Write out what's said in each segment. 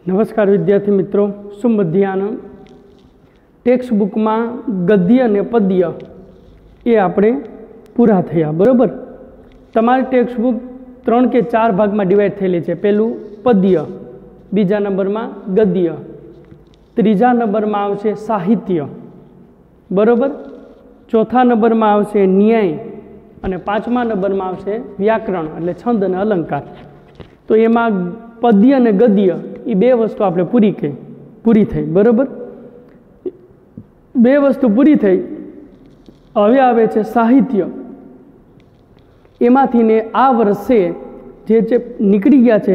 नमस्कार विद्यार्थी मित्रों, शुभ मध्याह्न। टेक्स्ट बुक में गद्य ने पद्य ये आपणे पूरा थया बराबर। तमारी टेक्स्ट बुक 3 के 4 भाग में डिवाइड थयेली छे। पहलू पद्य, बीजा नंबर में गद्य, तीजा नंबर में आवशे साहित्य बराबर, चौथा नंबर में आवशे न्याय और 5मा नंबर में आवशे व्याकरण एटले छंद अने अलंकार। तो एमां पद्य ने गद्य ये बे वस्तु आपणे पूरी थई बराबर। बे वस्तु पूरी थई। हवे आवे छे साहित्य। एमांथी ने आ वर्षे जे निकળી ગયા છે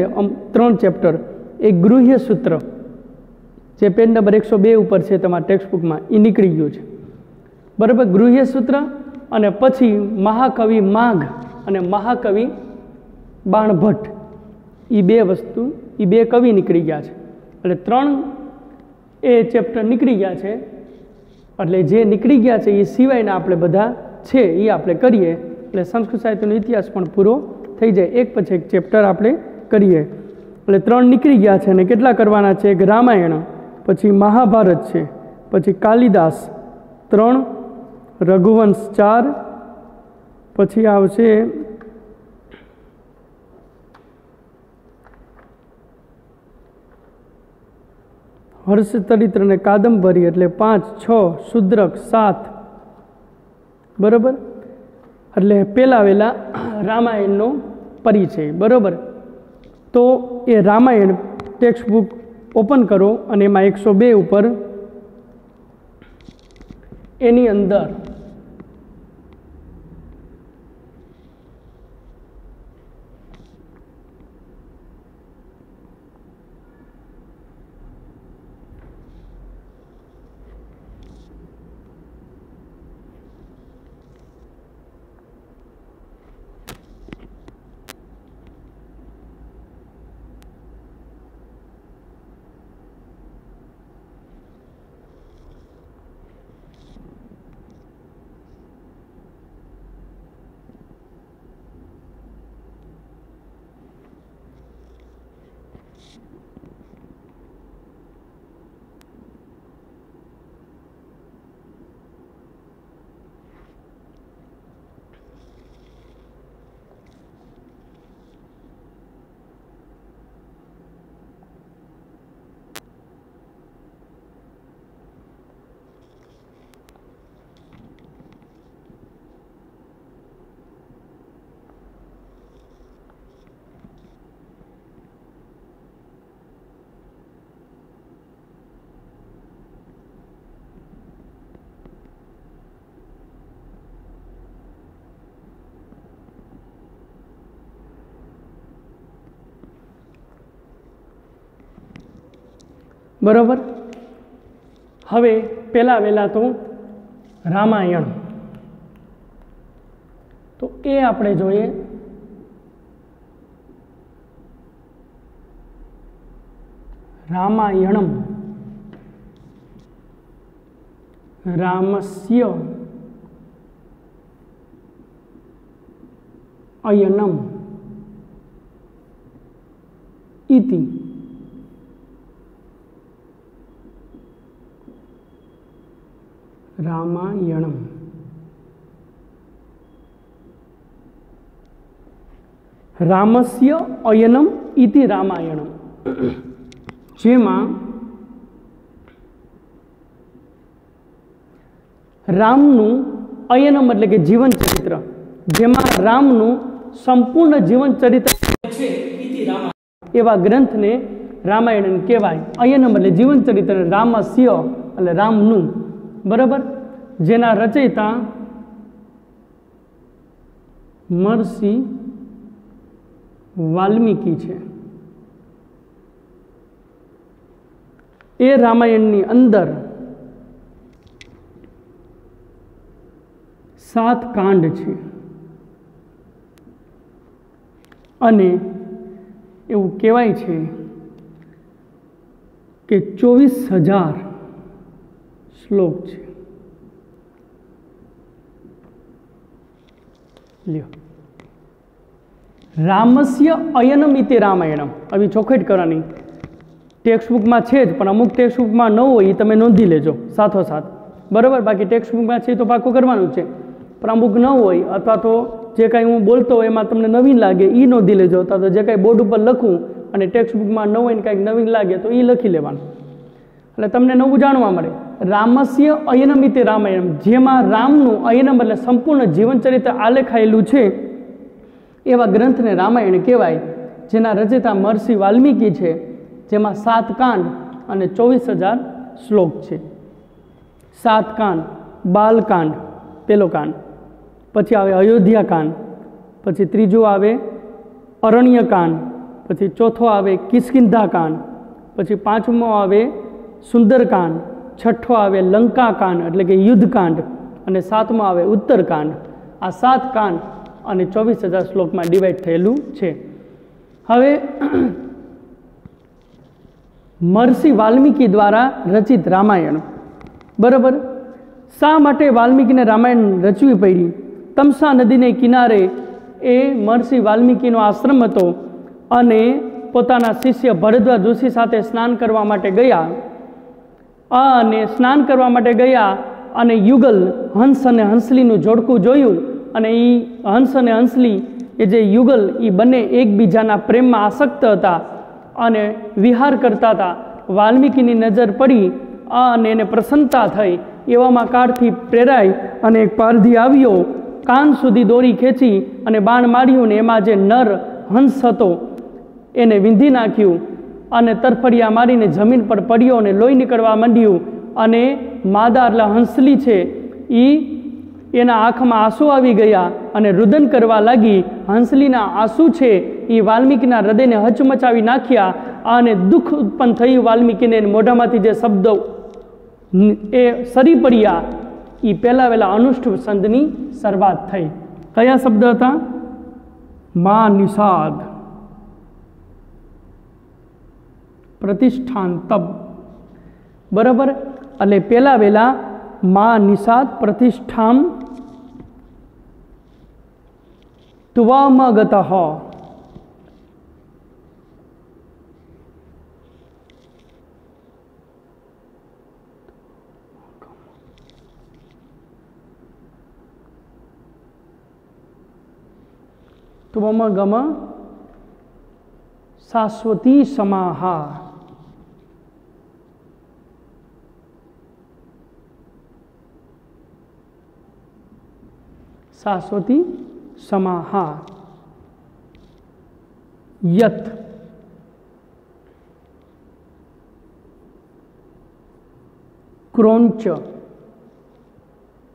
3 चेप्टर, एक गृह्य सूत्र जे पेज नंबर 102 पर है तमारा टेक्स्ट बुक में ए निकળી गયું છે बराबर। गृह्य सूत्र अने पछी महाकवि माघ अने महाकवि बाणभट्ट ये बे वस्तु ये बे कवि निकળી ગયા છે એટલે 3 ए चेप्टर निकળી ગયા છે। એટલે જે निकળી ગયા છે એ સિવાયના આપણે બધા છે એ આપણે કરીએ એટલે સંસ્કૃત સાહિત્યનો ઇતિહાસ પણ પૂરો થઈ જાય। એક પછી એક ચેપ્ટર આપણે કરીએ એટલે 3 निकળી ગયા છે અને કેટલા કરવાના છે? એક રામાયણ, પછી મહાભારત છે, પછી કાલિદાસ 3, રઘુવંશ 4, પછી આવશે हर्षचरित्र ने कादंबरी एटले 5, 6, शूद्रक 7 बराबर। एटले पहला वेला रामायणनो परिचय बराबर। तो ये रामायण टेक्स्ट बुक ओपन करो अने एमां 102 उपर एनी अंदर बराबर। हवे पहला वेला तो रामायण, तो ए आपणे जोईए। रामायणम रामस्य अयनम इति रामायणम। रामस्य अयनम इति रामायणम, जेमा रामनु अयनम एटले के जीवन चरित्र, जेमा रामनु संपूर्ण जीवन चरित्र छे इति रामायण। एवा ग्रंथ ने रामायण कहेवाय। अयनम एटले जीवन चरित्र, रामस्य एटले रामनु बराबर। जेना रचयिता महर्षि वाल्मीकि छे। ए रामायणनी अंदर 7 कांड छे अने एवुं कहेवाय छे के 24,000 श्लोक है। लियो रामस्य अयनम इति रामायणम। अभी चौखट करवानी। ટેક્સ્ટબુકમાં છે જ, પણ અમુક ટેક્સ્ટબુકમાં ન હોય એ તમે નોંધી લેજો સાથોસાથ, બરાબર. બાકી ટેક્સ્ટબુકમાં છે તો પાકું કરવાનું જ છે, પણ અમુક ન હોય અથવા તો જે કાંઈ હું બોલતો હોય એમાં તમને નવીન લાગે એ નોંધી લેજો, અથવા તો જે કાંઈ બોર્ડ ઉપર લખું અને ટેક્સ્ટબુકમાં ન હોય ને કાંઈક નવીન લાગે તો એ લખી લેવાનું, એટલે તમને નવું જાણવા મળે. રામસ્ય અયનમિતે રામાયણમ, જેમાં રામનું અયનમ એટલે સંપૂર્ણ જીવનચરિત્ર આલેખાયેલું છે એવા ગ્રંથને રામાયણ કહેવાય, જેના રચયિતા મહર્ષિ વાલ્મીકી છે, જેમાં 7 કાંડ અને 24,000 શ્લોક છે. 7 કાંડ, બાલકાંડ પહેલો કાંડ, પછી આવે અયોધ્યાકાંડ, પછી ત્રીજો આવે અરણ્યકાંડ, પછી ચોથો આવે કિષ્કિંધાકાંડ, પછી પાંચમો આવે સુંદરકાંડ, છઠ્ઠો આવે લંકાકાંડ એટલે કે યુદ્ધકાંડ, અને સાતમો આવે ઉત્તરકાંડ. આ 7 કાંડ અને 24,000 શ્લોકમાં ડિવાઈડ થયેલું છે. હવે મહર્ષિ વાલ્મીકી દ્વારા રચિત રામાયણ, બરાબર. શા માટે વાલ્મીકીને રામાયણ રચવી પડી? તમસા નદીને કિનારે એ મહર્ષિ વાલ્મીકીનો આશ્રમ હતો અને પોતાના શિષ્ય ભરદ્વાજ ઋષિ સાથે સ્નાન કરવા માટે ગયા, અને સ્નાન કરવા માટે ગયા અને યુગલ હંસ અને હંસલીનું જોડકું જોયું, અને એ હંસ અને હંસલી એ જે યુગલ એ બંને એકબીજાના પ્રેમમાં આસક્ત હતા અને વિહાર કરતા હતા. વાલ્મીકીની નજર પડી અને એને પ્રસન્નતા થઈ. એવામાં કાળથી પ્રેરાઈ અને એક પારધી આવ્યો, કાન સુધી દોરી ખેંચી અને બાણ માર્યું, ને એમાં જે નર હંસ હતો એને વીંધી નાખ્યું અને તરફડિયા મારીને જમીન પર પડ્યો અને લોહી નીકળવા માંડ્યું. અને માદા એટલે હંસલી છે એના આંખમાં આંસુ આવી ગયા અને રુદન કરવા લાગી. હંસલીના આંસુ છે એ વાલ્મીકીના હૃદયને હચમચાવી નાખ્યા અને દુઃખ ઉત્પન્ન થયું વાલ્મીકીને. મોઢામાંથી જે શબ્દો એ સરી પડ્યા એ પહેલાં વહેલા અનુષ્ઠુપ છંદની શરૂઆત થઈ. કયા શબ્દ હતા? મા નિષાદ, પ્રતિષ્ઠાન, તપ, બરાબર. એટલે પહેલા વહેલા મા નિષાદ પ્રતિષ્ઠામ તુવામગત. त्वमगम शाश्वती समाहा. शाश्वती समाहा. यत क्रोंच,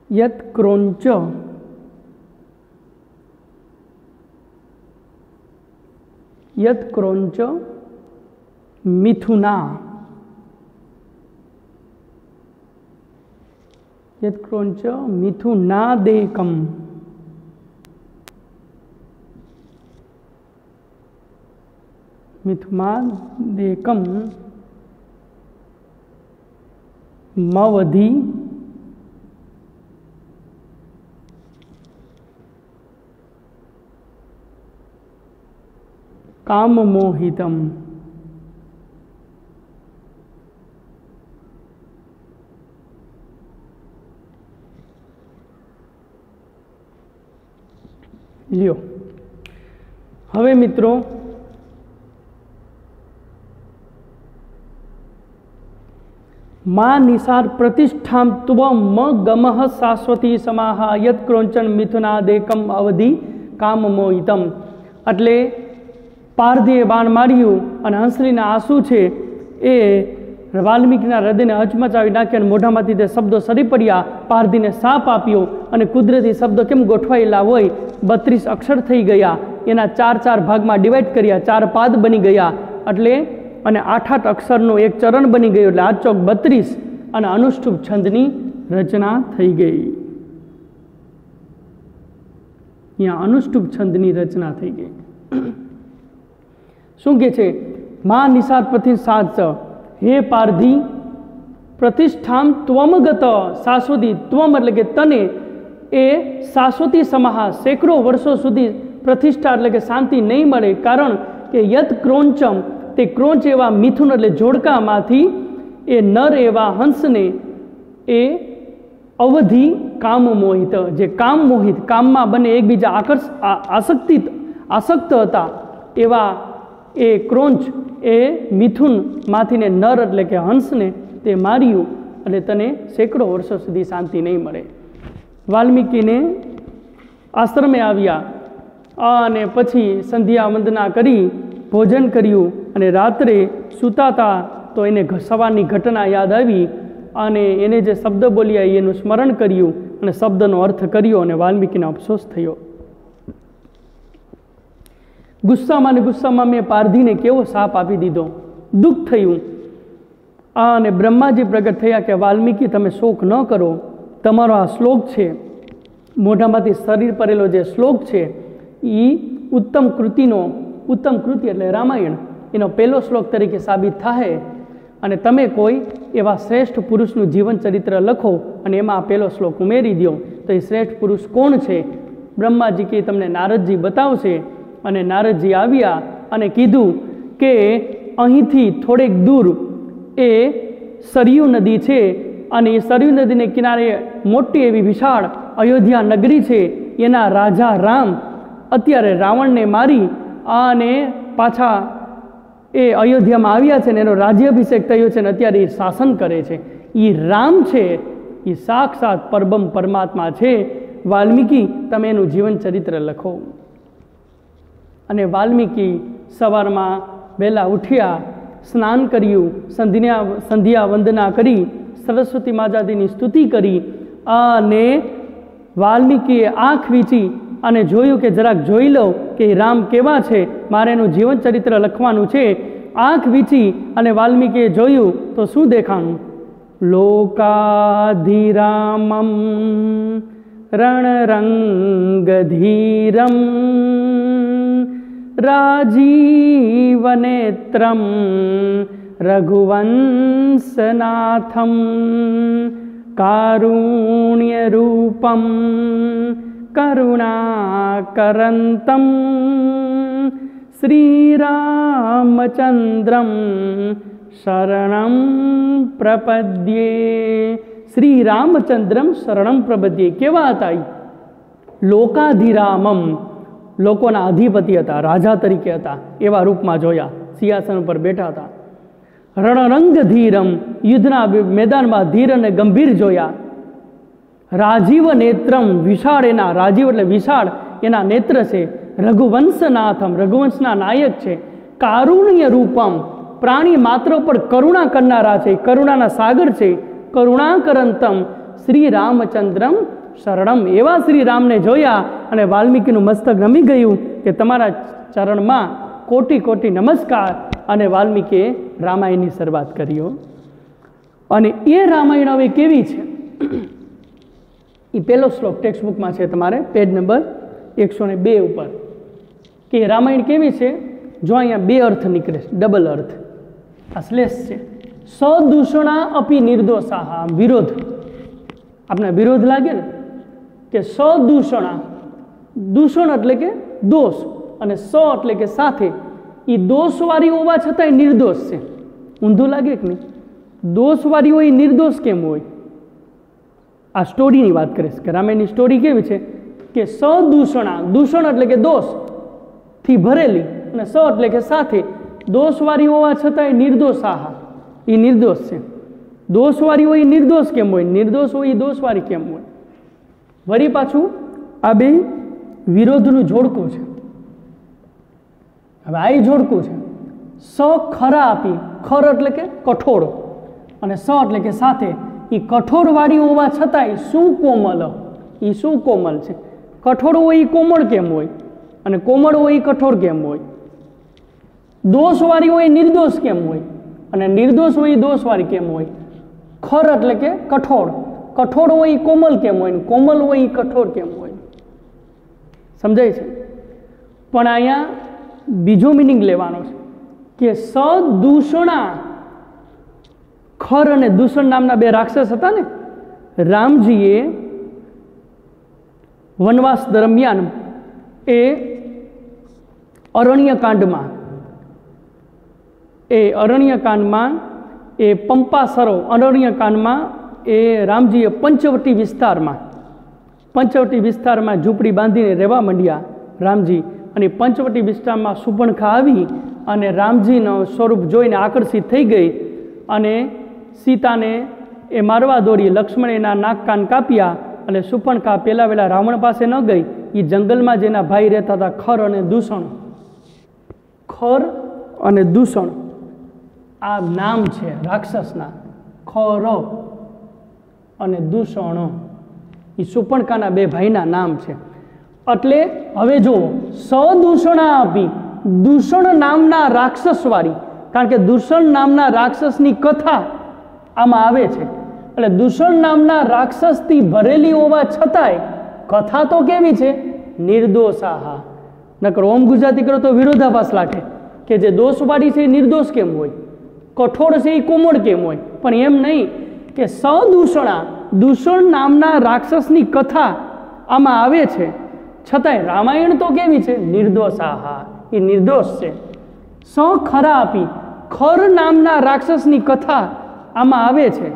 यत क्रोंच यत क्रोंच मिथुना, यत क्रोंच मिथुनादेकम. मिथुनादेकम मवधि काम मोहितम. લ્યો હવે મિત્રો માં નિસાર પ્રતિષ્ઠામ ત્વમ ગમઃ શાશ્વતી સમાહ યત ક્રોંચન મિથુનાદેકમ અવધિ કામ મોહિતમ. એટલે પારધીએ બાણ માર્યું અને હંસલીના આંસુ છે એ વાલ્મીકીના હૃદયને હચમચાવી નાખ્યા અને મોઢામાંથી તે શબ્દો સરી પડ્યા. પારધીને સાપ આપ્યો અને કુદરતી શબ્દો કેમ ગોઠવાયેલા હોય 32 અક્ષર થઈ ગયા, એના 4 ભાગમાં ડિવાઈડ કર્યા, 4 પાદ બની ગયા, એટલે અને 8 અક્ષરનું એક ચરણ બની ગયું, એટલે 8 ચોક 32 અને અનુષ્ઠુપ છંદની રચના થઈ ગઈ. અહીંયા અનુષ્ઠુપ છંદની રચના થઈ ગઈ. શું કે છે? મા નિસાર પ્રતિષ્ઠાત, હે પારધી, પ્રતિષ્ઠામ ત્વમગત, શાશ્વતી, ત્વમ એટલે કે તને, એ શાશ્વતી સમાહ, સેંકડો વર્ષો સુધી પ્રતિષ્ઠા એટલે કે શાંતિ નહીં મળે. કારણ કે યત ક્રોંચમ, તે ક્રોંચ એવા મિથુન એટલે જોડકામાંથી એ નર એવા હંસને એ અવધિ કામ મોહિત, જે કામ મોહિત, કામમાં બંને એકબીજા આસક્ત હતા એવા એ ક્રોંચ એ મિથુનમાંથીને નર એટલે કે હંસને તે માર્યું અને તને સેંકડો વર્ષો સુધી શાંતિ નહીં મળે. વાલ્મીકીને આશ્રમે આવ્યા અને પછી સંધ્યા વંદના કરી ભોજન કર્યું અને રાત્રે સૂતા હતા તો એને સવારની ઘટના યાદ આવી અને એને જે શબ્દ બોલ્યા એનું સ્મરણ કર્યું અને શબ્દનો અર્થ કર્યો અને વાલ્મીકીને અફસોસ થયો. ગુસ્સામાં મેં પારધીને કેવો શાપ આપી દીધો, દુઃખ થયું. અને બ્રહ્માજી પ્રગટ થયા કે વાલ્મીકી તમે શોક ન કરો, તમારો આ શ્લોક છે, મોઢામાંથી શરીર પરેલો જે શ્લોક છે એ ઉત્તમ કૃતિ એટલે રામાયણ, એનો પહેલો શ્લોક તરીકે સાબિત થાય અને તમે કોઈ એવા શ્રેષ્ઠ પુરુષનું જીવન ચરિત્ર લખો અને એમાં આ પહેલો શ્લોક ઉમેરી દો. તો એ શ્રેષ્ઠ પુરુષ કોણ છે? બ્રહ્માજી કે તમને નારદજી બતાવશે. અને નારદજી આવ્યા અને કીધું કે અહીંથી થોડેક દૂર એ સરયુ નદી છે અને એ સરયુ નદીને કિનારે મોટી એવી વિશાળ અયોધ્યા નગરી છે. એના રાજા રામ અત્યારે રાવણને મારી અને પાછા એ અયોધ્યામાં આવ્યા છે ને એનો રાજ્યાભિષેક થયો છે ને અત્યારે એ શાસન કરે છે. એ રામ છે, એ સાક્ષાત પરબ્રહ્મ પરમાત્મા છે. વાલ્મીકી તમે એનું જીવન ચરિત્ર લખો. અને વાલ્મીકી સવારમાં વહેલા ઉઠ્યા, સ્નાન કર્યું, સંધ્યા વંદના કરી, સરસ્વતી માતાજીની સ્તુતિ કરી અને વાલ્મીકીએ આંખ વીંચી અને જોયું કે જરાક જોઈ લો કે રામ કેવા છે, મારે એનું જીવન ચરિત્ર લખવાનું છે. આંખ વીંચી અને વાલ્મીકીએ જોયું તો શું દેખાણું? લોકાધિરામમ રણરંગધીરમ રાજીવનેત્રમ રઘુવંશનાથમ કારુણ્યરૂપમ કરુણાકરંતમ શ્રીરામચંદ્રમ શરણમ પ્રપદ્યે. શ્રીરામચંદ્રમ શરણમ પ્રપદ્યે કેવા હતા? લોકાધિરામમ, લોકોના અધિપતિ હતા, રાજા તરીકે હતા, એવા રૂપમાં જોયા. સિંહાસન ઉપર બેઠા હતા. રણરંગ ધીરમ, યુદ્ધના મેદાનમાં ધીર અને ગંભીર જોયા. રાજીવ નેત્રમ, વિશાળ એના, રાજીવ એટલે વિશાળ એના નેત્ર છે. રઘુવંશનાથમ, રઘુવંશના નાયક છે. કારુણ્ય રૂપમ, પ્રાણી માત્ર પર કરુણા કરનારા છે, કરુણાના સાગર છે. કરુણાકરંતમ શ્રી રામચંદ્રમ શરણમ, એવા શ્રી રામને જોયા અને વાલ્મીકીનું મસ્તક નમી ગયું કે તમારા ચરણમાં કોટી કોટી નમસ્કાર. અને વાલ્મીકીએ રામાયણની શરૂઆત કર્યો. અને એ રામાયણ હવે કેવી છે એ પહેલો શ્લોક ટેક્સ્ટબુકમાં છે તમારે પેજ નંબર 102 ઉપર કે રામાયણ કેવી છે. જો અહીંયા બે અર્થ નીકળે, ડબલ અર્થ, આ શ્લેષ છે. સદૂષણા અપી નિર્દોષાહ, વિરોધ, આપણે વિરોધ લાગે ને કે સદૂષણા, દૂષણ એટલે કે દોષ અને સ એટલે કે સાથે. એ દોષવાળી હોવા છતાંય નિર્દોષ છે. ઊંધું લાગે કે નહીં? દોષવાળી હોય એ નિર્દોષ કેમ હોય? આ સ્ટોરીની વાત કરીશ કે રામાયણની સ્ટોરી કેવી છે કે સદૂષણા, દૂષણ એટલે કે દોષથી ભરેલી અને સ એટલે કે સાથે. દોષવાળી હોવા છતાંય નિર્દોષાહ, એ નિર્દોષ છે. દોષવાળી હોય એ નિર્દોષ કેમ હોય? નિર્દોષ હોય એ દોષવાળી કેમ હોય? વળી પાછું આ બે વિરોધનું જોડકું છે. હવે આ જોડકું છે. સ ખરા આપી, ખર એટલે કે કઠોળ અને સ એટલે કે સાથે. એ કઠોળવાળી હોવા છતાંય શું કોમલ, એ શું કોમલ છે? કઠોળ હોય એ કોમળ કેમ હોય અને કોમળ હોય એ કઠોળ કેમ હોય? દોષવાળી હોય એ નિર્દોષ કેમ હોય અને નિર્દોષ હોય એ દોષવાળી કેમ હોય? ખર એટલે કે કઠોળ, કઠોળ હોય એ કોમલ કેમ હોય, કોમલ હોય એ કઠોર કેમ હોય? સમજાય છે? પણ અહીંયા બીજો મિનિંગ લેવાનો છે કે સદૂષણા, ખર અને દૂષણ નામના બે રાક્ષસ હતા ને, રામજીએ વનવાસ દરમિયાન એ અરણ્યકાંડમાં એ અરણ્યકાંડમાં એ પંપા સરોવર અરણ્યકાંડમાં એ રામજીએ પંચવટી વિસ્તારમાં ઝૂંપડી બાંધીને રહેવા માંડ્યા રામજી, અને પંચવટી વિસ્તારમાં સુપર્ણખા આવી અને રામજીનું સ્વરૂપ જોઈને આકર્ષિત થઈ ગઈ અને સીતાને એ મારવા દોડી. લક્ષ્મણ એના નાક કાન કાપ્યા અને સુપર્ણખા પહેલાં વહેલા રાવણ પાસે ન ગઈ. એ જંગલમાં જેના ભાઈ રહેતા હતા ખર અને દૂષણ આ નામ છે રાક્ષસના. ખર અને દૂષણ એ સુપર્ણખાના બે ભાઈના નામ છે. એટલે હવે જુઓ, સદૂષણા આપી દૂષણ નામના રાક્ષસવાળી, કારણ કે દૂષણ નામના રાક્ષસની કથા આમાં આવે છે. એટલે દૂષણ નામના રાક્ષસથી ભરેલી હોવા છતાંય કથા તો કેવી છે? નિર્દોષાહા. નકર ઓમ ગુજરાતી કરો તો વિરોધાભાસ લાગે કે જે દોષવાળી છે એ નિર્દોષ કેમ હોય, કઠોળ છે એ કોમળ કેમ હોય? પણ એમ નહીં કે સદૂષણા દૂષણ નામના રાક્ષસની કથા આમાં આવે છે, છતાંય રામાયણ તો કેવી છે? નિર્દોષાહા, એ નિર્દોષ છે. સ ખરા આપી ખર નામના રાક્ષસની કથા આમાં આવે છે,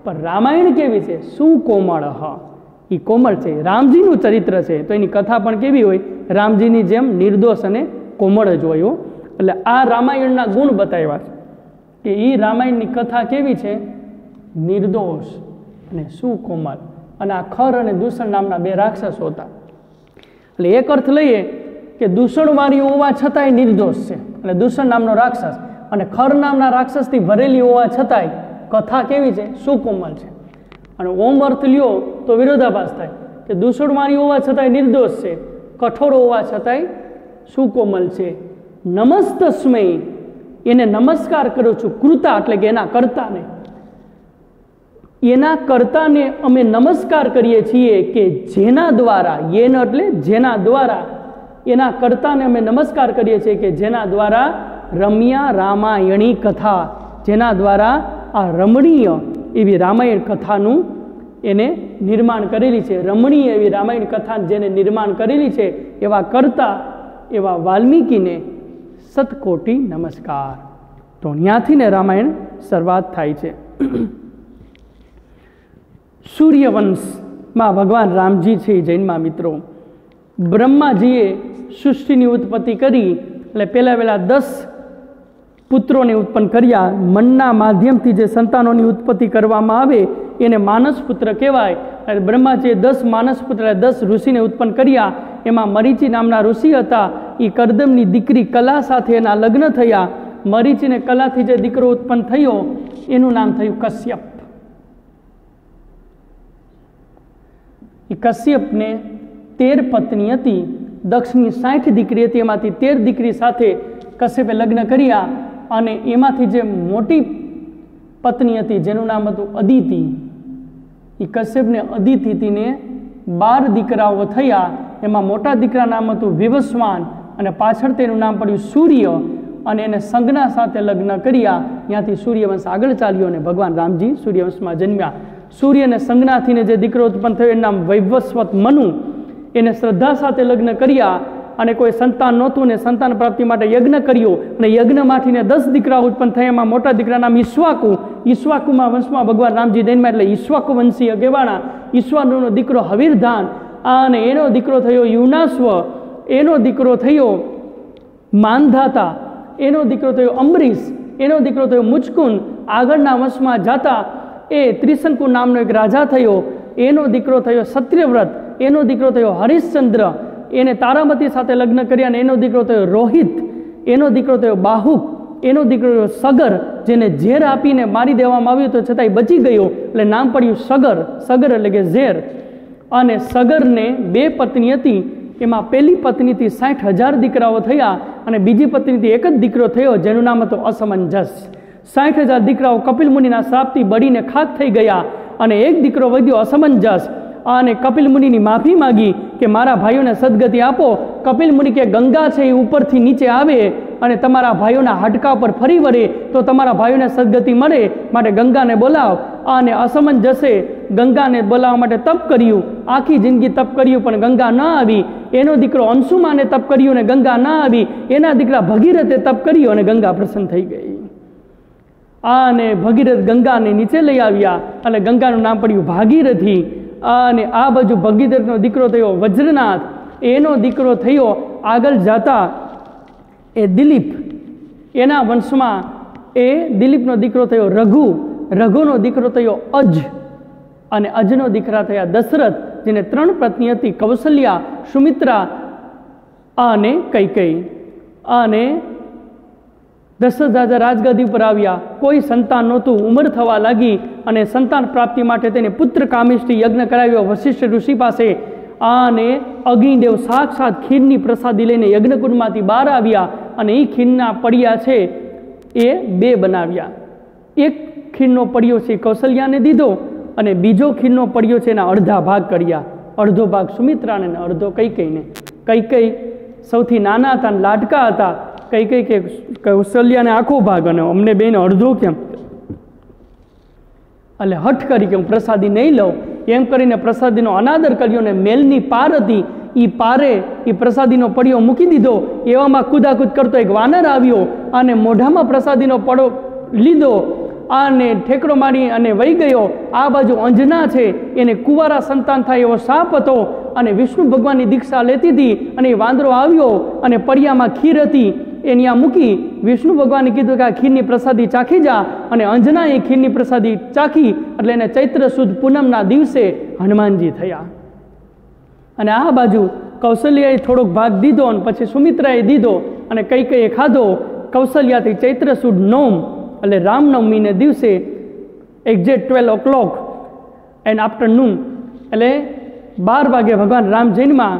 પણ રામાયણ કેવી છે? સુકોમળ. એ કોમળ છે, રામજીનું ચરિત્ર છે તો એની કથા પણ કેવી હોય? રામજીની જેમ નિર્દોષ અને કોમળ જ હોય. એટલે આ રામાયણના ગુણ બતાવ્યા છે કે એ રામાયણની કથા કેવી છે? નિર્દોષ અને સુકોમળ. અને આ ખર અને દૂષણ નામના બે રાક્ષસો હતા. એટલે એક અર્થ લઈએ કે દૂષણવાળી હોવા છતાંય નિર્દોષ છે અને દૂષણ નામનો રાક્ષસ, અને ખર નામના રાક્ષસથી ભરેલી હોવા છતાંય કથા કેવી છે? સુકોમળ છે. અને ઓમ અર્થ લ્યો તો વિરોધાભાસ થાય કે દૂષણવાળી હોવા છતાંય નિર્દોષ છે, કઠોળ હોવા છતાંય સુકોમળ છે. નમસ્તસ્મૈ, એને નમસ્કાર કરું છું. કૃતા એટલે કે એના કર્તાને અમે નમસ્કાર કરીએ છીએ કે જેના દ્વારા, એન એટલે જેના દ્વારા, એના કર્તાને અમે નમસ્કાર કરીએ છીએ કે જેના દ્વારા રમ્યા રામાયણી કથા, જેના દ્વારા આ રમણીય એવી રામાયણ કથાનું એને નિર્માણ કરેલી છે. રમણીય એવી રામાયણ કથા જેને નિર્માણ કરેલી છે એવા કર્તા એવા વાલ્મીકીને સતકોટી નમસ્કાર. તો ત્યાંથી ને રામાયણ શરૂઆત થાય છે. સૂર્યવંશમાં ભગવાન રામજી છે જૈનમાં મિત્રો, બ્રહ્માજીએ સૃષ્ટિની ઉત્પત્તિ કરી એટલે પહેલા 10 પુત્રોને ઉત્પન્ન કર્યા. મનના માધ્યમથી જે સંતાનોની ઉત્પત્તિ કરવામાં આવે એને માનસ પુત્ર કહેવાય. અને બ્રહ્માજીએ 10 માનસ પુત્ર 10 ઋષિને ઉત્પન્ન કર્યા. એમાં મરીચી નામના ઋષિ હતા. એ કરદમની દીકરી કલા સાથે એના લગ્ન થયા. મરીચીને કલાથી જે દીકરો ઉત્પન્ન થયો એનું નામ થયું કશ્યપ. એ કશ્યપને 13 પત્ની હતી. દક્ષની 60 દીકરી હતી, એમાંથી 13 દીકરી સાથે કશ્યપે લગ્ન કર્યા. અને એમાંથી જે મોટી પત્ની હતી જેનું નામ હતું અદિતિ, એ કશ્યપને અદિતિને 12 દીકરાઓ થયા. એમાં મોટા દીકરા નામ હતું વિવસ્વાન અને પાછળ તેનું નામ પડ્યું સૂર્ય, અને એને સંજ્ઞા સાથે લગ્ન કર્યા. ત્યાંથી સૂર્યવંશ આગળ ચાલ્યો અને ભગવાન રામજી સૂર્યવંશમાં જન્મ્યા. સૂર્ય અને સંજ્ઞાથીને જે દીકરો ઉત્પન્ન થયો એનું નામ વૈવસ્વત મનુ. એને શ્રદ્ધા સાથે લગ્ન કર્યા અને કોઈ સંતાન નહોતું ને સંતાન પ્રાપ્તિ માટે યજ્ઞ કર્યો અને યજ્ઞમાંથીને 10 દીકરાઓ ઉત્પન્ન થયા. એમાં મોટા દીકરા નામ ઈશ્વાકુ. ઈશ્વાકુમાં વંશમાં ભગવાન રામજી જન્મ્યા એટલે ઈશ્વાકુ વંશીય કહેવાના. ઈશ્વાકુનો દીકરો હવીરધાન, અને એનો દીકરો થયો યુનાસ્વ, એનો દીકરો થયો માનધાતા, એનો દીકરો થયો અંબરીશ, એનો દીકરો થયો મુચકુંદ. આગળના વંશમાં જાતા એ ત્રિશંકુ નામનો એક રાજા થયો. એનો દીકરો થયો સત્યવ્રત, એનો દીકરો થયો હરિશ્ચંદ્ર, એને તારામતી સાથે લગ્ન કર્યા. અને એનો દીકરો થયો રોહિત, એનો દીકરો થયો બાહુક, એનો દીકરો થયો સગર, જેને ઝેર આપીને મારી દેવામાં આવ્યો તો છતાંય બચી ગયો એટલે નામ પડ્યું સગર. સગર એટલે કે ઝેર. અને સગરને 2 પત્ની હતી. એમાં પહેલી પત્નીથી 60,000 દીકરાઓ થયા અને બીજી પત્નીથી એક જ દીકરો થયો જેનું નામ હતું અસમંજસ. 60,000 દીકરાઓ કપિલ મુનિના શ્રાપથી બળીને ખાક થઈ ગયા અને એક દીકરો વધ્યો અસમંજસ. અને કપિલ મુનિની માફી માગી કે મારા ભાઈઓને સદગતિ આપો. કપિલ મુનિ કે ગંગા છે એ ઉપરથી નીચે આવે અને તમારા ભાઈઓના હાડકા પર ફરી વળે તો તમારા ભાઈઓને સદગતિ મળે, માટે ગંગાને બોલાવ. અને અસમંજસે ગંગાને બોલાવવા માટે તપ કર્યું. આખી જિંદગી તપ કર્યું પણ ગંગા ન આવી. એનો દીકરો અંશુમાને તપ કર્યું અને ગંગા ન આવી. એના દીકરા ભગીરથે તપ કર્યું અને ગંગા પ્રસન્ન થઈ ગઈ. અને ભગીરથ ગંગાને નીચે લઈ આવ્યા એટલે ગંગાનું નામ પડ્યું ભાગીરથી. અને આ બાજુ ભગીરથનો દીકરો થયો વજ્રનાથ, એનો દીકરો થયો આગળ જતા એ દિલીપ, એના વંશમાં એ દિલીપનો દીકરો થયો રઘુ, રઘુનો દીકરો થયો અજ, અને અજનો દીકરા થયા દશરથ, જેને 3 પત્ની હતી, કૌશલ્યા, સુમિત્રા અને કૈકેયી. અને દશરથ રાજા રાજગાદી પર આવ્યા, કોઈ સંતાન નહોતું, ઉંમર થવા લાગી અને સંતાન પ્રાપ્તિ માટે તેને પુત્ર કામિષ્ઠી યજ્ઞ કરાવ્યો વશિષ્ઠ ઋષિ પાસે. અને અગ્નિદેવ સાક્ષાત ખીરની પ્રસાદી લઈને યજ્ઞકુંડમાંથી બહાર આવ્યા અને એ ખીરના પડિયા છે એ 2 બનાવ્યા. એક ખીરનો પડિયો છે કૌશલ્યાને દીધો અને બીજો ખીરનો પડિયો છે એના અડધા ભાગ કર્યા, અડધો ભાગ સુમિત્રાને અને અડધો કૈકેયીને. કૈકેયી સૌથી નાના હતા અને લાડકા હતા. કૈકેયી કે કૌશલ્યાને આખો ભાગ અને અમને બેને અડધો કેમ? એટલે હઠ કરી કે હું પ્રસાદી નહીં લઉં, એમ કરીને પ્રસાદીનો અનાદર કર્યો ને મેલની પાર હતી એ પારે એ પ્રસાદીનો પડિયો મૂકી દીધો. એવામાં કૂદાકૂદ કરતો એક વાનર આવ્યો અને મોઢામાં પ્રસાદીનો પડો લીધો અને ઠેકડો મારી અને વહી ગયો. આ બાજુ અંજના છે, એને કુંવારા સંતાન થાય એવો શાપ હતો અને વિષ્ણુ ભગવાનની દીક્ષા લેતી હતી અને એ વાંદરો આવ્યો અને પડિયામાં ખીર હતી એની આ મૂકી. વિષ્ણુ ભગવાને કીધું કે આ ખીરની પ્રસાદી ચાખી જા, અને અંજના એ ખીરની પ્રસાદી ચાખી એટલે એને ચૈત્ર સુદ પૂનમના દિવસે હનુમાનજી થયા. અને આ બાજુ કૌશલ્યાએ થોડોક ભાગ દીધો અને પછી સુમિત્રાએ દીધો અને કૈકેયીએ ખાધો. કૌશલ્યાથી ચૈત્ર સુદ નોમ એટલે રામનવમીને દિવસે એક્ઝેક્ટ 12 o'clock એન્ડ આફ્ટરનૂન એટલે 12 વાગે ભગવાન રામ જન્મા.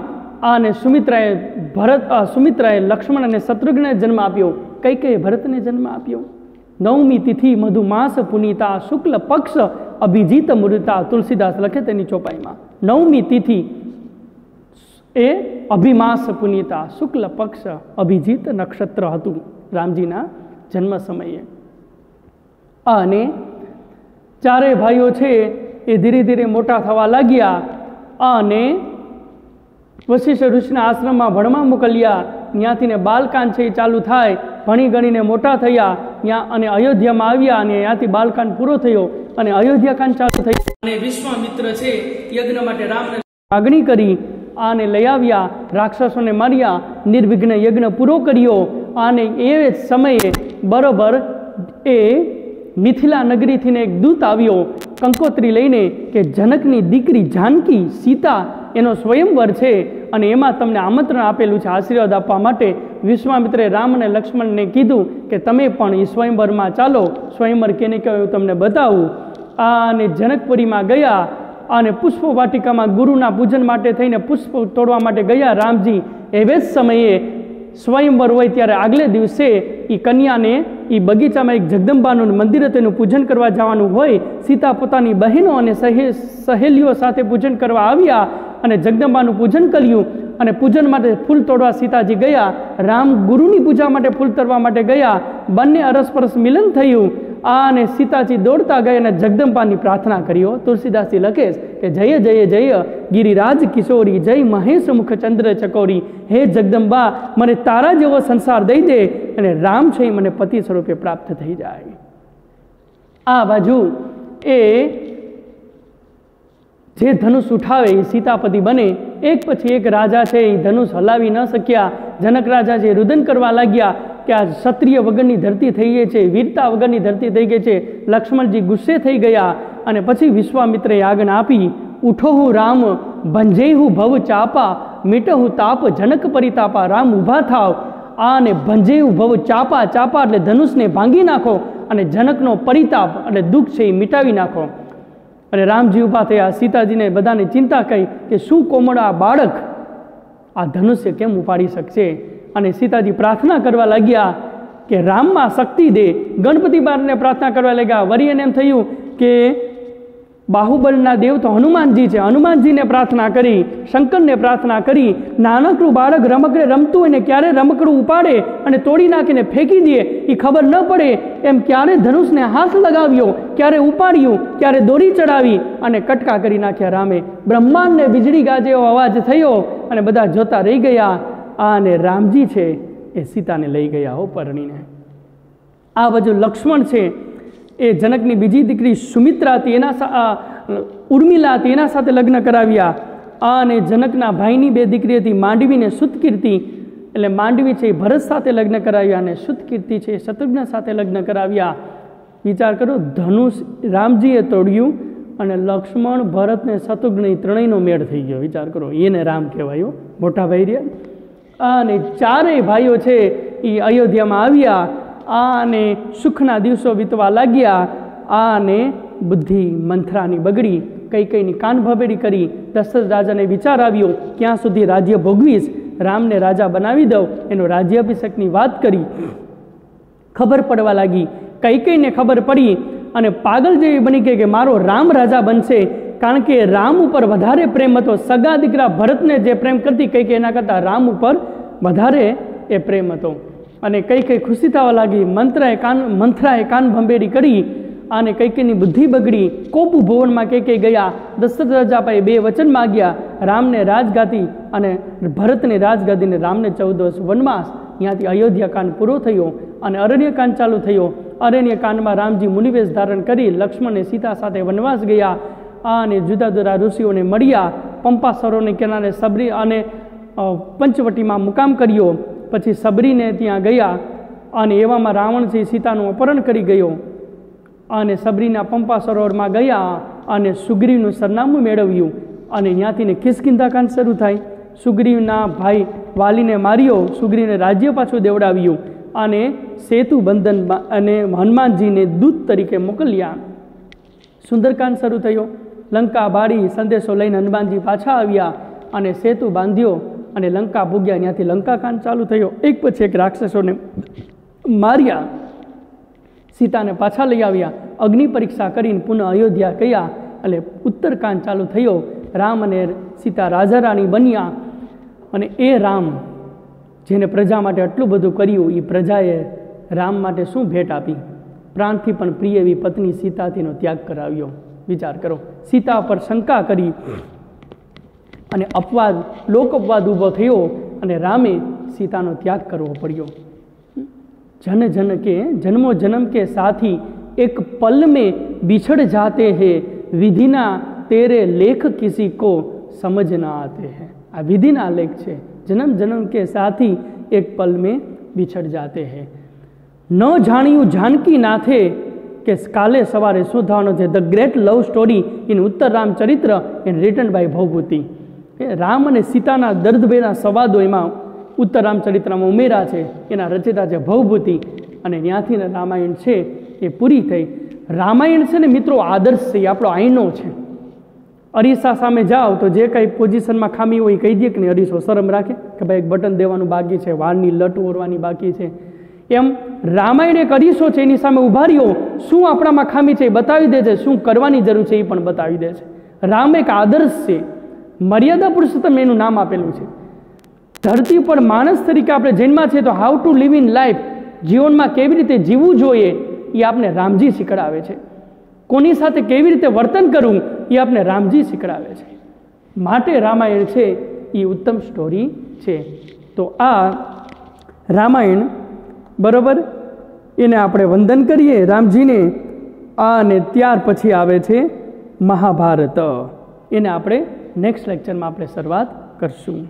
અને સુમિત્રાએ લક્ષ્મણ અને શત્રુઘ્નને જન્મ આપ્યો, કૈકેયીએ ભરતને જન્મ આપ્યો. 9મી તિથિ મધુમાસ પુનીતા શુક્લ પક્ષ અભિજીત મુહૂર્તા, તુલસીદાસ લખે તેની ચોપાઈમાં. 9મી તિથિ એ અભિમાસ પુનીતા, શુક્લ પક્ષ અભિજીત નક્ષત્ર હતું રામજીના જન્મ સમયે. અને 4 ભાઈઓ છે એ ધીરે ધીરે મોટા થવા લાગ્યા અને વશિષ્ઠ ઋષિના આશ્રમમાં ભણવા મોકલ્યા. ત્યાંથી બાલકાંડ છે એ ચાલુ થાય, ભણી ગણીને મોટા થયા ત્યાં અને અયોધ્યામાં આવ્યા અને ત્યાંથી બાલકાંડ પૂરો થયો અને અયોધ્યાકાંડ ચાલુ થયો. અને વિશ્વામિત્ર છે યજ્ઞ માટે રામને માગણી કરી આને લઈ આવ્યા, રાક્ષસોને માર્યા, નિર્વિઘ્ન યજ્ઞ પૂરો કર્યો. અને એ સમયે બરોબર એ મિથિલા નગરીથી એક દૂત આવ્યો કંકોત્રી લઈને કે જનકની દીકરી જાનકી સીતા એનો સ્વયંવર છે અને એમાં તમને આમંત્રણ આપેલું છે આશીર્વાદ આપવા માટે. વિશ્વામિત્રે રામ અને લક્ષ્મણને કીધું કે તમે પણ એ સ્વયંવરમાં ચાલો, સ્વયંવર કેને કહેવાય એવું તમને બતાવું. અને જનકપુરીમાં ગયા અને પુષ્પ વાટિકામાં ગુરુના પૂજન માટે થઈને પુષ્પ તોડવા માટે ગયા રામજી. એવે જ સમયે સ્વયંવર હોય ત્યારે આગલે દિવસે એ કન્યાને એ બગીચામાં એક જગદંબાનું મંદિર હતું એનું પૂજન કરવા જવાનું હોય. સીતા પોતાની બહેનો અને સહેલીઓ સાથે પૂજન કરવા આવ્યા અને જગદંબાનું પૂજન કર્યું અને પૂજન માટે ફૂલ તોડવા સીતાજી ગયા. રામ ગુરુની પૂજા માટે ફૂલ તોડવા માટે ગયા. બંને અરસપરસ મિલન થયું અને સીતાજી દોડતા ગયા અને જગદંબાની પ્રાર્થના કર્યો. તુલસીદાસજી લખે કે જય જય જય ગિરિરાજ કિશોરી, જય મહેશ મુખ ચંદ્ર ચકોરી. હે જગદંબા, મને તારા જેવો સંસાર દઈ દે અને રામ છે મને પતિ સ્વરૂપે પ્રાપ્ત થઈ જાય. આ બાજુ એ જે ધનુષ ઉઠાવે એ સીતાપતિ બને. એક પછી એક રાજા છે એ ધનુષ હલાવી ન શક્યા. જનક રાજા છે રુદન કરવા લાગ્યા કે આ ક્ષત્રિય વગરની ધરતી થઈ ગઈ છે, વીરતા વગરની ધરતી થઈ ગઈ છે. લક્ષ્મણજી ગુસ્સે થઈ ગયા અને પછી વિશ્વામિત્રે આજ્ઞા આપી, ઉઠોહુ રામ ભંજેહુ ભવ ચાપા, મીટહુ તાપ જનક પરિતાપા. રામ ઊભા થાવ અને ભંજેહુ ભવ ચાપા, ચાપા એટલે ધનુષને ભાંગી નાખો અને જનકનો પરિતાપ એટલે દુઃખ છે એ મિટાવી નાખો. અને રામજી ઊભા થયા. સીતાજીને બધાને ચિંતા કહી કે શું કોમળા બાળક આ ધનુષ્ય કેમ ઉપાડી શકશે. અને સીતાજી પ્રાર્થના કરવા લાગ્યા કે રામમાં શક્તિ દે. ગણપતિ બારને પ્રાર્થના કરવા લાગ્યા. વળી એને એમ થયું કે બાહુબલના દેવ તો હનુમાનજી છે. હનુમાનજીને પ્રાર્થના કરી, શંકરને પ્રાર્થના કરી. નાનકડું બાળક રમકડે રમતું હોય ને ક્યારે રમકડું ઉપાડે અને તોડી નાખીને ફેંકી દે એ ખબર ન પડે એમ ક્યારે ધનુષને હાથ લગાવ્યો, ક્યારે ઉપાડ્યું, ક્યારે દોરી ચડાવી અને કટકા કરી નાખ્યા રામે. બ્રહ્માંડને વીજળી ગાજે એવો અવાજ થયો અને બધા જોતા રહી ગયા. અને રામજી છે એ સીતાને લઈ ગયા હો પરણીને. આ બાજુ લક્ષ્મણ છે એ જનકની બીજી દીકરી સુમિત્રા હતી ઉર્મિલા હતી એના સાથે લગ્ન કરાવ્યા. અને જનકના ભાઈની બે દીકરી હતી માંડવીને સુતકીર્તિ, એટલે માંડવી છે એ ભરત સાથે લગ્ન કરાવ્યા અને સુતકીર્તિ છે એ શત્રુઘ્ન સાથે લગ્ન કરાવ્યા. વિચાર કરો, ધનુષ રામજીએ તોડ્યું અને લક્ષ્મણ ભરત ને શત્રુઘ્ન ત્રણેયનો મેળ થઈ ગયો. વિચાર કરો, એને રામ કહેવાયો, મોટા ભાઈ રહ્યા. અને ચારેય ભાઈઓ છે એ અયોધ્યામાં આવ્યા અને સુખના દિવસો વીતવા લાગ્યા. અને બુદ્ધિ મંથરાની બગડી, કૈકેયીની કાન ભભેડી કરી. દશરથ રાજાને વિચાર આવ્યો ક્યાં સુધી રાજ્ય ભોગવીશ, રામને રાજા બનાવી દઉં. એનો રાજ્યાભિષેકની વાત કરી. ખબર પડવા લાગી, કૈકેયીને ખબર પડી અને પાગલ જેવી બની ગઈ કે મારો રામ રાજા બનશે, કારણ કે રામ ઉપર વધારે પ્રેમ હતો. સગા દીકરા ભરતને જે પ્રેમ કરતી કૈકેયી એના કરતાં રામ ઉપર વધારે એ પ્રેમ હતો. અને કૈકેયી ખુશી થવા લાગી. મંથરાએ કાન ભંભેરી કરી અને કૈકેયીની બુદ્ધિ બગડી. કોપ ભુવનમાં કૈકેયી ગયા. દશરથ રાજા પાસે બે વચન માગ્યા, રામને રાજગાદી અને ભરતને રાજગાદીને. રામને 14 વર્ષ વનવાસ, ત્યાંથી અયોધ્યા કાંડ પૂરો થયો અને અરણ્યકાંડ ચાલુ થયો. અરણ્યકાંડમાં રામજી મુનિવેશ ધારણ કરી લક્ષ્મણ સીતા સાથે વનવાસ ગયા અને જુદા જુદા ઋષિઓને મળ્યા. પંપા સરોવરના કિનારે સબરી અને પંચવટીમાં મુકામ કર્યો. પછી સબરીને ત્યાં ગયા અને એવામાં રાવણજી સીતાનું અપહરણ કરી ગયો અને સબરીના પંપા સરોવરમાં ગયા અને સુગ્રીવનું સરનામું મેળવ્યું અને ત્યાંથી કિષ્કિંધાકાંડ શરૂ થાય. સુગ્રીવના ભાઈ વાલીને માર્યો, સુગ્રીવને રાજ્ય પાછું દેવડાવ્યું અને સેતુ બંધન અને હનુમાનજીને દૂત તરીકે મોકલ્યા. સુંદરકાંડ શરૂ થયો. લંકા બાળી સંદેશો લઈને હનુમાનજી પાછા આવ્યા અને સેતુ બાંધ્યો અને લંકા ભૂગ્યા. ત્યાંથી લંકાકાંડ ચાલુ થયો. એક પછી એક રાક્ષસોને માર્યા, સીતાને પાછા લઈ આવ્યા, અગ્નિ પરીક્ષા કરીને પુનઃ અયોધ્યા ગયા. એટલે ઉત્તરકાંડ ચાલુ થયો. રામ અને સીતા રાજા રાણી બન્યા અને એ રામ જેને પ્રજા માટે આટલું બધું કર્યું, એ પ્રજાએ રામ માટે શું ભેટ આપી? પ્રાણથી પણ પ્રિય એવી પત્ની સીતાથીનો ત્યાગ કરાવ્યો. વિચાર કરો, સીતા પર શંકા કરી અને અપવાદ, લોક અપવાદ ઊભો થયો અને રામે સીતાનો ત્યાગ કરવો પડ્યો. જન જન કે જન્મો જન્મ કે સાથી એક પલ में बिछड़ जाते हैं, विधिना तेरे लेख किसी को समझ ना आते हैं. આ વિધિના લેખ છે. જન્મ જન્મ કે સાથી એક પલ में बिछड़ जाते हैं. ન જાણ્યું જાનકી નાથે કે કાલે સવારે શું થવાનું છે. The great love story in ઉત્તર રામચરિત્ર and return by Bhavbhuti. Ram અને સીતાના દર્દભેરના સંવાદો એમાં ઉત્તર રામચરિત્રમાં ઉમેરા છે. એના રચિતા છે ભવભૂતિ અને ત્યાંથી રામાયણ છે એ પૂરી થઈ. રામાયણ છે ને મિત્રો આદર્શ છે, એ આપણો આઈનો છે. અરીસા સામે જાઓ તો જે કંઈ પોઝિશનમાં ખામી હોય એ કહી દે કે નહીં, અરીસો શરમ રાખે કે ભાઈ એક બટન દેવાનું બાકી છે, વાળની લટ ઓરવાની બાકી છે. એમ રામાયણ એક અરીસો છે, એની સામે ઉભા રહ્યો, શું આપણામાં ખામી છે એ બતાવી દે છે, શું કરવાની જરૂર છે એ પણ બતાવી દે છે. રામ એક આદર્શ છે, મર્યાદા પુરુષોત્તમ એનું નામ આપેલું છે. ધરતી પર માણસ તરીકે આપણે જન્મા છે તો how to live in life, જીવનમાં કેવી રીતે જીવવું જોઈએ એ આપણે રામજી શીખડાવે છે. કોની સાથે કેવી રીતે વર્તન કરવું એ આપણે રામજી શીખડાવે છે. માટે રામાયણ છે એ ઉત્તમ સ્ટોરી છે. તો આ રામાયણ બરાબર, એને આપણે વંદન કરીએ રામજીને. અને ત્યાર પછી આવે છે મહાભારત. એને આપણે નેક્સ્ટ લેક્ચરમાં આપણે શરૂઆત કરશું.